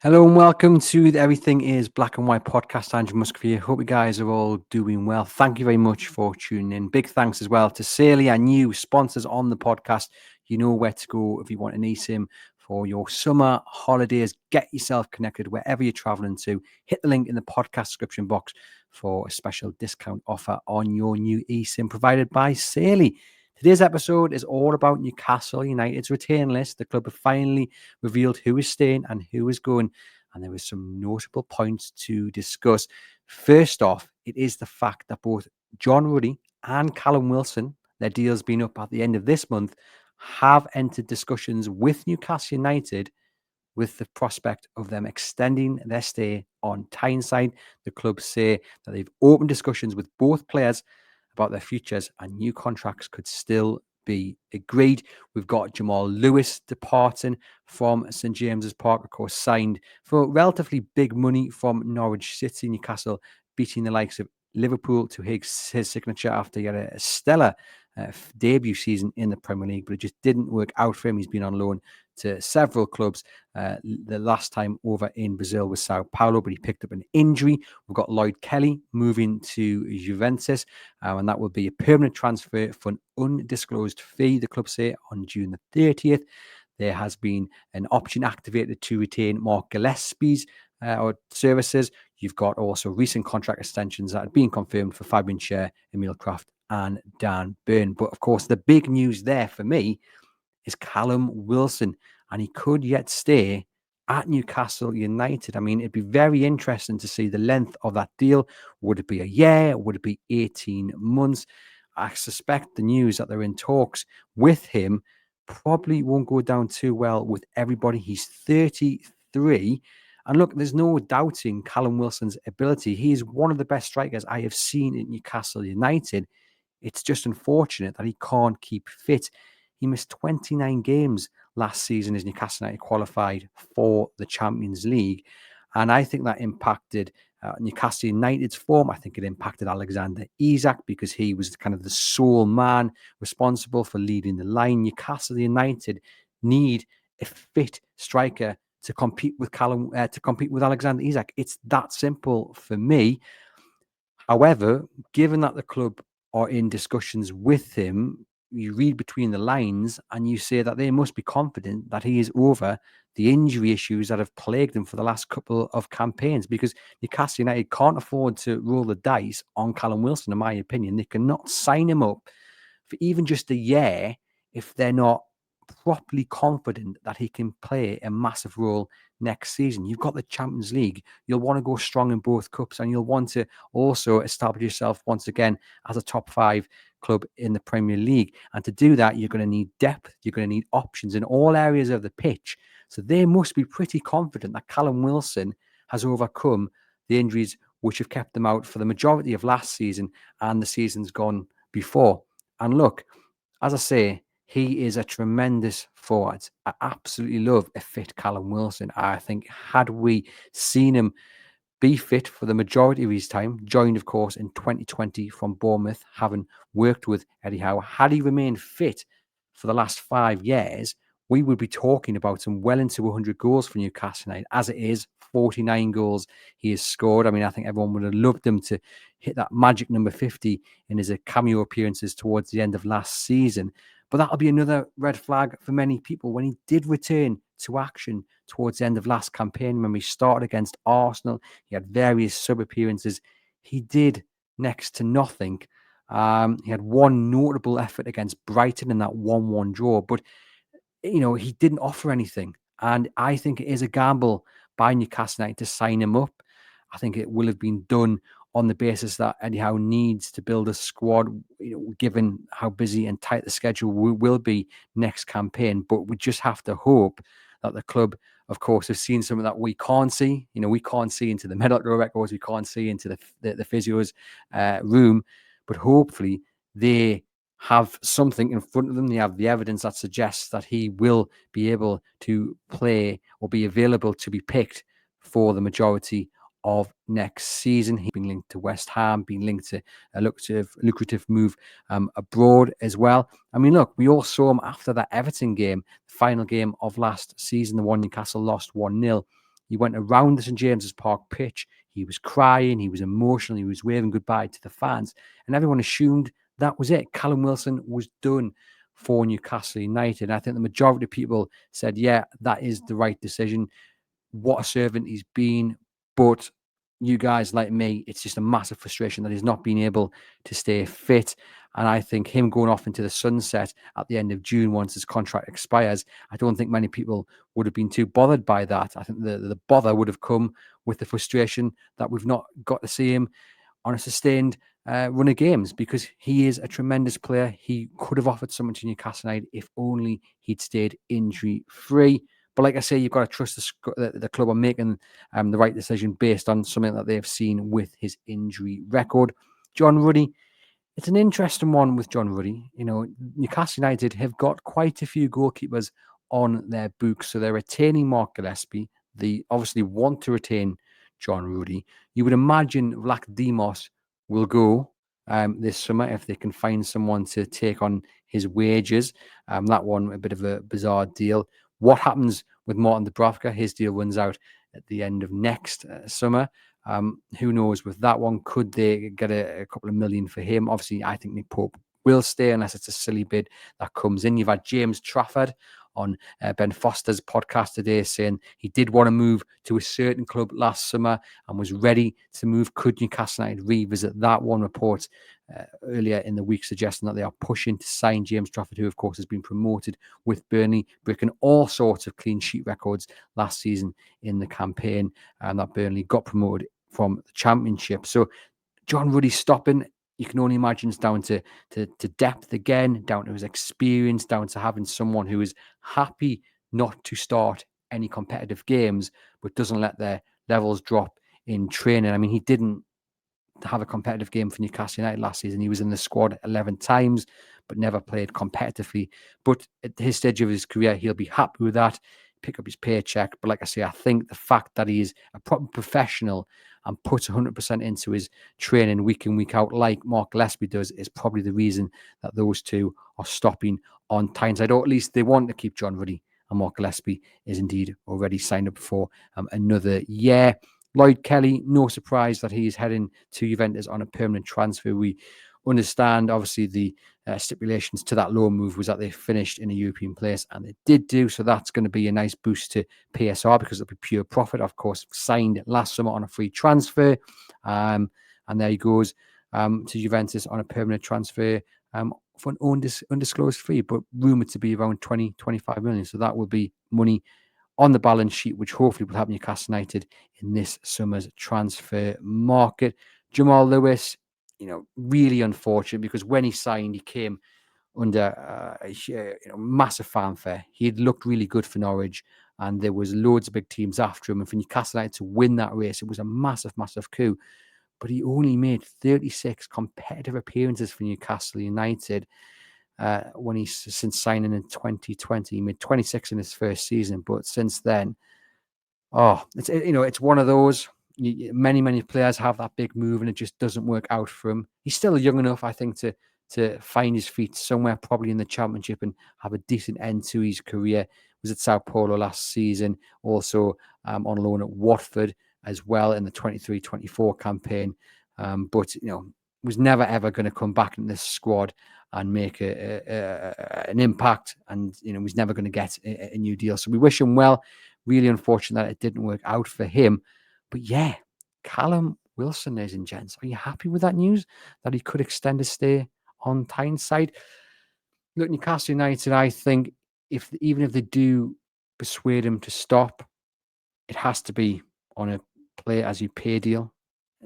Hello and welcome to the Everything is Black and White podcast. Andrew Muscovy. Hope you guys are all doing well. Thank you very much for tuning in. Big thanks as well to Saily, our new sponsors on the podcast. You know where to go if you want an eSIM for your summer holidays. Get yourself connected wherever you're traveling to. Hit the link in the podcast description box for a special discount offer on your new eSIM provided by Saily. Today's episode is all about Newcastle United's return list. The club have finally revealed who is staying and who is going, and there were some notable points to discuss. First off, it is the fact that both John Ruddy and Callum Wilson, their deals being up at the end of this month, have entered discussions with Newcastle United with the prospect of them extending their stay on Tyneside. The club say that they've opened discussions with both players about their futures and new contracts could still be agreed. We've got Jamal Lewis departing from St James's Park, of course, signed for relatively big money from Norwich City. Newcastle beating the likes of Liverpool to his signature after he had a stellar debut season in the Premier League, but it just didn't work out for him. He's been on loan to several clubs. The last time over in Brazil was Sao Paulo, but he picked up an injury. We've got Lloyd Kelly moving to Juventus, and that will be a permanent transfer for an undisclosed fee, the club say, on June the 30th. There has been an option activated to retain Mark Gillespie's services. You've got also recent contract extensions that have been confirmed for Fabian Schär, Emil Kraft, and Dan Burn. But of course, the big news there for me is Callum Wilson, and he could yet stay at Newcastle United. I mean, it'd be very interesting to see the length of that deal. Would it be a year? Would it be 18 months? I suspect the news that they're in talks with him probably won't go down too well with everybody. He's 33. And look, there's no doubting Callum Wilson's ability. He is one of the best strikers I have seen at Newcastle United. It's just unfortunate that he can't keep fit. He missed 29 games last season as Newcastle United qualified for the Champions League. And I think that impacted Newcastle United's form. I think it impacted Alexander Isak because he was kind of the sole man responsible for leading the line. Newcastle United need a fit striker to compete with Alexander Isak. It's that simple for me. However, given that the club are in discussions with him, you read between the lines and you say that they must be confident that he is over the injury issues that have plagued them for the last couple of campaigns, because Newcastle United can't afford to roll the dice on Callum Wilson, in my opinion. They cannot sign him up for even just a year if they're not properly confident that he can play a massive role next season. You've got the Champions League. You'll want to go strong in both cups, and you'll want to also establish yourself once again as a top 5 club in the Premier League. And to do that, you're going to need depth. You're going to need options in all areas of the pitch. So they must be pretty confident that Callum Wilson has overcome the injuries which have kept them out for the majority of last season and the seasons gone before. And look, as I say, he is a tremendous forward. I absolutely love a fit Callum Wilson. I think had we seen him be fit for the majority of his time, joined, of course, in 2020 from Bournemouth, having worked with Eddie Howe, had he remained fit for the last 5 years, we would be talking about him well into 100 goals for Newcastle United. As it is, 49 goals he has scored. I mean, I think everyone would have loved him to hit that magic number 50 in his cameo appearances towards the end of last season. But that'll be another red flag for many people. When he did return to action towards the end of last campaign, when we started against Arsenal, he had various sub-appearances. He did next to nothing. He had one notable effort against Brighton in that 1-1 draw, but he didn't offer anything. And I think it is a gamble by Newcastle United to sign him up. I think it will have been done on the basis that Eddie Howe needs to build a squad, given how busy and tight the schedule will be next campaign. But we just have to hope that the club, of course, have seen something that we can't see. We can't see into the medical records. We can't see into the physio's room. But hopefully they have something in front of them. They have the evidence that suggests that he will be able to play or be available to be picked for the majority of next season. He's been linked to West Ham, been linked to a lucrative move abroad as well. I mean, look, we all saw him after that Everton game, the final game of last season, the one Newcastle lost 1-0. He went around the St James's Park pitch. He was crying. He was emotional. He was waving goodbye to the fans. And everyone assumed that was it. Callum Wilson was done for Newcastle United. And I think the majority of people said, yeah, that is the right decision. What a servant he's been. But you guys like me, it's just a massive frustration that he's not been able to stay fit. And I think him going off into the sunset at the end of June once his contract expires, I don't think many people would have been too bothered by that. I think the bother would have come with the frustration that we've not got to see him on a sustained run of games, because he is a tremendous player. He could have offered something to Newcastle United if only he'd stayed injury-free. But like I say, you've got to trust the club on making the right decision based on something that they've seen with his injury record. John Ruddy, it's an interesting one with John Ruddy. You know, Newcastle United have got quite a few goalkeepers on their books, so they're retaining Mark Gillespie. They obviously want to retain John Ruddy. You would imagine Vlak Dimos will go this summer if they can find someone to take on his wages. That one, a bit of a bizarre deal. What happens with Martin Dubravka? His deal runs out at the end of next summer. Who knows with that one? Could they get a couple of million for him? Obviously, I think Nick Pope will stay unless it's a silly bid that comes in. You've had James Trafford on Ben Foster's podcast today saying he did want to move to a certain club last summer and was ready to move. Could Newcastle United revisit that? One report earlier in the week suggesting that they are pushing to sign James Trafford, who of course has been promoted with Burnley, breaking all sorts of clean sheet records last season in the campaign, and that Burnley got promoted from the Championship. So John Ruddy stopping, you can only imagine it's down to depth again, down to his experience, down to having someone who is happy not to start any competitive games, but doesn't let their levels drop in training. I mean, he didn't have a competitive game for Newcastle United last season. He was in the squad 11 times, but never played competitively. But at his stage of his career, he'll be happy with that, pick up his paycheck. But like I say, I think the fact that he's a proper professional and puts 100% into his training week in, week out, like Mark Gillespie does, is probably the reason that those two are stopping on Tyneside, or at least they want to keep John Ruddy, and Mark Gillespie is indeed already signed up for another year. Lloyd Kelly, no surprise that he's heading to Juventus on a permanent transfer. We understand, obviously, the stipulations to that loan move was that they finished in a European place, and they did do. So that's going to be a nice boost to PSR because it'll be pure profit. Of course, signed last summer on a free transfer. And there he goes to Juventus on a permanent transfer for an undisclosed fee, but rumoured to be around 20-25 million. So that will be money on the balance sheet, which hopefully will help Newcastle United in this summer's transfer market. Jamal Lewis, really unfortunate because when he signed, he came under massive fanfare. He had looked really good for Norwich, and there was loads of big teams after him. And for Newcastle United to win that race, it was a massive, massive coup. But he only made 36 competitive appearances for Newcastle United. Since signing in 2020, he made 26 in his first season, but since then, it's one of those. Many players have that big move, and it just doesn't work out for him. He's still young enough, I think, to find his feet somewhere, probably in the Championship, and have a decent end to his career. He was at Sao Paulo last season, also on loan at Watford as well in the 23-24 campaign, but was never ever going to come back in this squad and make an impact, and was never going to get a new deal. So we wish him well. Really unfortunate that it didn't work out for him. But yeah, Callum Wilson, ladies and gents, are you happy with that news that he could extend his stay on Tyneside? Look, Newcastle United, I think even if they do persuade him to stop, it has to be on a play as you pay deal.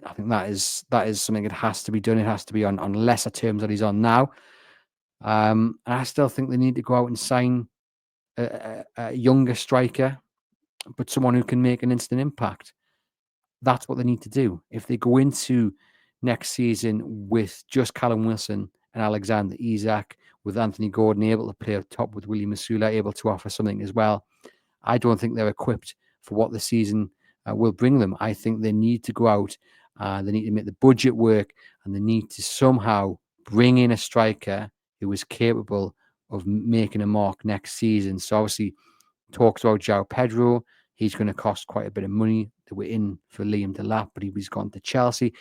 I think that is something that has to be done. It has to be on lesser terms that he's on now. And I still think they need to go out and sign a younger striker, but someone who can make an instant impact. That's what they need to do. If they go into next season with just Callum Wilson and Alexander Isak, with Anthony Gordon able to play up top, with William Masula able to offer something as well, I don't think they're equipped for what the season will bring them. I think they need to go out, they need to make the budget work, and they need to somehow bring in a striker who is capable of making a mark next season. So obviously, talks about João Pedro, He's going to cost quite a bit of money. They were in for Liam Delap, but he's gone to Chelsea.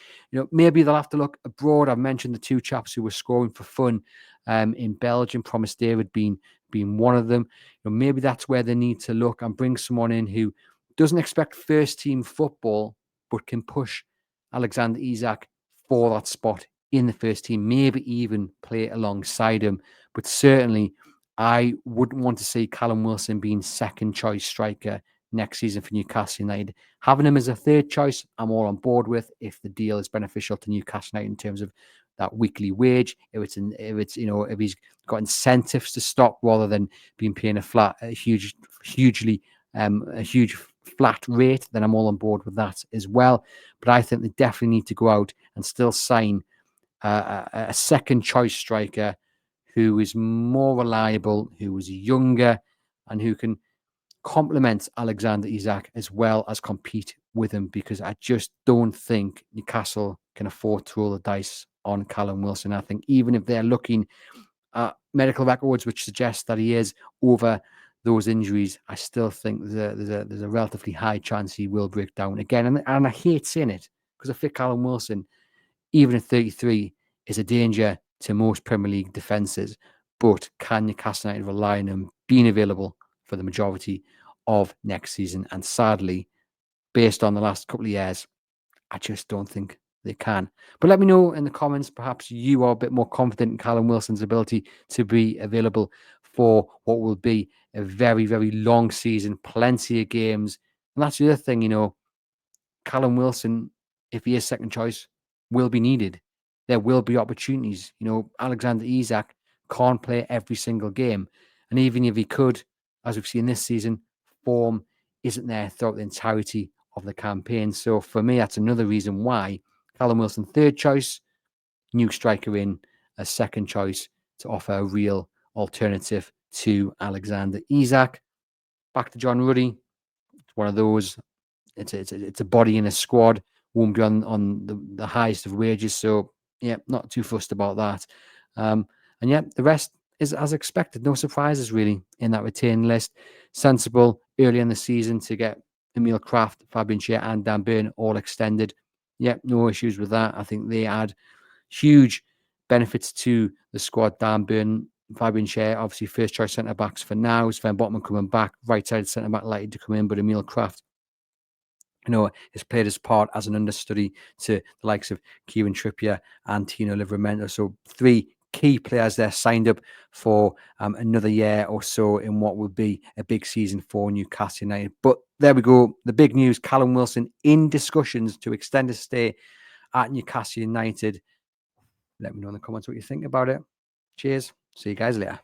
Maybe they'll have to look abroad. I've mentioned the two chaps who were scoring for fun in Belgium, Promise David being one of them. Maybe that's where they need to look and bring someone in who doesn't expect first team football, but can push Alexander Isak for that spot in the first team, maybe even play alongside him. But certainly, I wouldn't want to see Callum Wilson being second choice striker next season for Newcastle United. Having him as a third choice, I'm all on board with if the deal is beneficial to Newcastle United in terms of that weekly wage. If he's got incentives to stop rather than being paying a huge flat rate, then I'm all on board with that as well. But I think they definitely need to go out and still sign a second choice striker who is more reliable, who is younger, and who can complement Alexander Isak as well as compete with him, because I just don't think Newcastle can afford to roll the dice on Callum Wilson. I think even if they're looking at medical records which suggest that he is over those injuries, I still think there's a relatively high chance he will break down again. And I hate saying it, because I think Callum Wilson, even at 33, is a danger to most Premier League defences. But can Newcastle United rely on him being available for the majority of next season? And sadly, based on the last couple of years, I just don't think they can. But let me know in the comments, perhaps you are a bit more confident in Callum Wilson's ability to be available for what will be a very, very long season, plenty of games. And that's the other thing, Callum Wilson, if he is second choice, will be needed. There will be opportunities. Alexander Isak can't play every single game. And even if he could, as we've seen this season, form isn't there throughout the entirety of the campaign. So for me, that's another reason why Callum Wilson, third choice, new striker in as second choice to offer a real alternative to Alexander Isak. Back to John Ruddy. It's one of those. It's a body in a squad. Won't be on the highest of wages. So yeah, not too fussed about that. And yeah, the rest is as expected. No surprises really in that retain list. Sensible early in the season to get Emil Kraft, Fabian Schär, and Dan Burn all extended. Yeah, no issues with that. I think they add huge benefits to the squad. Dan Burn, Fabian Schär, obviously first choice centre backs for now. Sven Botman coming back, right side centre back likely to come in, but Emil Kraft, has played his part as an understudy to the likes of Kieran Trippier and Tino Livramento. So 3 key players there signed up for another year or so in what will be a big season for Newcastle United. But there we go. The big news, Callum Wilson in discussions to extend his stay at Newcastle United. Let me know in the comments what you think about it. Cheers. See you guys later.